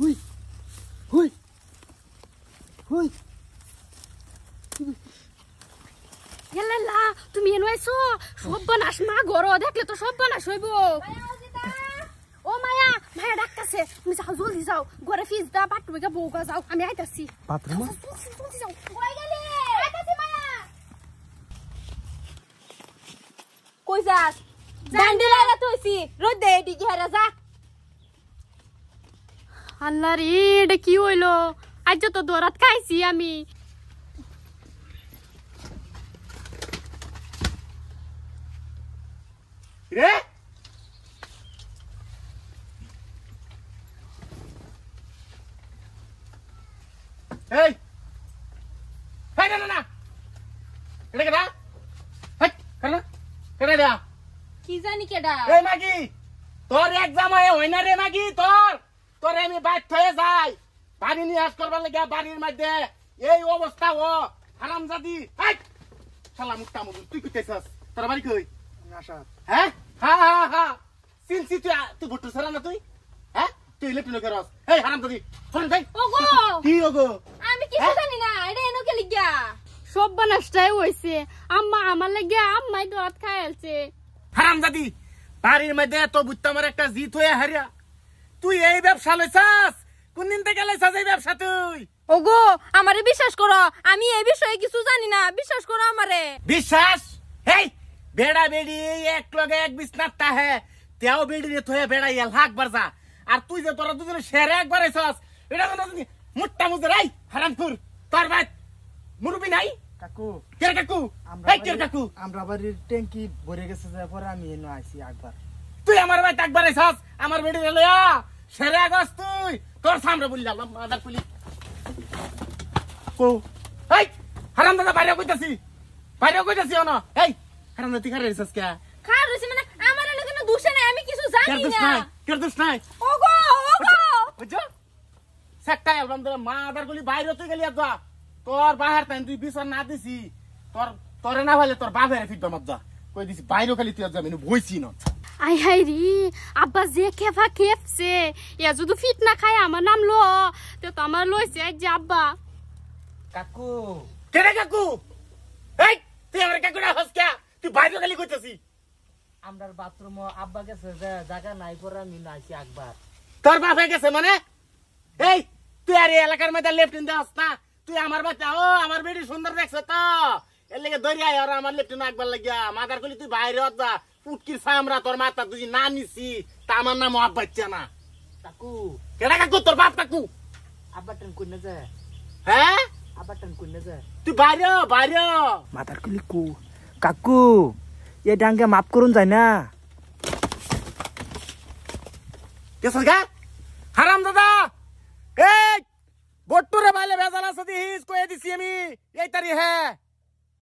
হুই হুই হুই ইয়াল্লা তুমি এনো আইছো সব বানাস মা ঘর দেখলে তো সব বানাস হইব ও মায়া মায়া ডাকতাছে তুমি যাও জলদি যাও ঘরে ফিজ দা বাটুইগা বউগা যাও আমি আইতাছি বাথরুমে জলদি যাও কই গেলি আইতাছি মায়া কই যাস ডান্ডি লাগা তুইছি রোদ দে দিকে হেরা যা আল্লাহ রে এটা কি হইলো আজ তো দরাত খাইছি আমি রে এই হেই না না না এটা কেডা হেই কেডা কেডা দা কি জানি কেডা এই মাগি তোর এক্সাম হয় না রে মাগি তোর আমি বাইর হয়ে যাই বাড়ি নিয়ে আস করবার লাগে বাড়ির মধ্যে এই অবস্থা ও হারামজাদি হাই শালা মুক্তা মুদু তুই কইতেছস তোর বাড়ি কই আশা হ্যাঁ হ্যাঁ হ্যাঁ হ্যাঁ সিনসি তুই ভুট্টু ছাড়া না তুই হ্যাঁ তুই ইলেকট্রিক করস এই হারামজাদি ফোন দেই ওগো কি ওগো আমি কিছু জানি না এটা এনো কে লিগা সব বানাসটাই হইছে আম্মা আমার লাগে আম্মাই দরাত খাইলছে হারামজাদি বাড়ির মধ্যে তো বুত্তামার একটা জিত হয়ে হারিয়া তুই এই ব্যবসা লইছাস কোন দিন থেকে লইছাস এই ব্যবসা তুই ওগো আমারে বিশ্বাস করো আমি এই বিষয়ে কিছু জানি না বিশ্বাস করো আমারে বিশ্বাস হেই বেড়া বেড়ি এক লগে এক বিছনাটা হে তেও বেড়ি রে থয়ে বেড়া ইয়া লাখ বারজা আর তুই যে তোরা দুজনে শেরে একবার আইছাস এটা কোন মুট্টা মুজে রাই হারামখুর তোর বাদ মুরবি নাই কাকু কের কাকু এই কের কাকু আমরা বাড়ির ট্যাঙ্কি ভরে গেছে যে পরে আমি এনে আইছি একবার তুই আমার ভাই একবার আইছাস আমার বেড়ি রে লয়া শেরে আগস তুই তোর সামনে বললাম মাদার পুলি কো এই হারাম দাদা বাইরে কইতাছি না এই হারাম দাদা তুই খারে আইছাস কে খার হইছে মানে আমার লাগে না দোষ নাই আমি কিছু জানি না কের দোষ নাই ওগো বুঝছো সেকটা অ্যালবাম ধরে মাদার গুলি বাইরে তুই গেলি যা তোর বাহার তাই তুই বিচার না দিছি তোরে না হলে তোর বাপের ফিট মত যা কই দিছি বাইরে খালি তুই যাবি না বইছি না আই হাই রে আব্বা যে খেফা খেপছে ইয়া যদি ফিট না খায় আমার নাম লো তো আমার লইছে আজ যে আব্বা কাকু কেরে কাকু এই তুই আমার কাকু না হসকা তুই বাইরে খালি কইতাছি আমরার বাথরুম আব্বা গেছে যে জায়গা নাই পরে আমি আইছি একবার তোর বাপ হয়ে গেছে মানে এই তুই আর এই এলাকার মধ্যে লেফটিন দাস না তুই আমার বাচ্চা ও আমার বেটি সুন্দর দেখছ তো এর লেগে দরিয়া আর আমার লেফটিন একবার লাগিয়া মাদার কলি তুই বাইরে যা পুটকির সামরা তোর মাথা তুই না নিছি তা আমার নাম আব বাচ্চা না কাকু কেডা কাকু তোর বাপ কাকু আব্বা ট্রেন কইনা যায় হ্যাঁ আব্বা ট্রেন কইনা যায় তুই বাইরে মাথার কলি কু কাকু এ ডাঙ্গে মাফ করুন যায় না কেসর গা হারাম দাদা এই বট্টুরে বাইলে ভেজাল আছে দিস কয়ে দিছি আমি এই তারি হ্যাঁ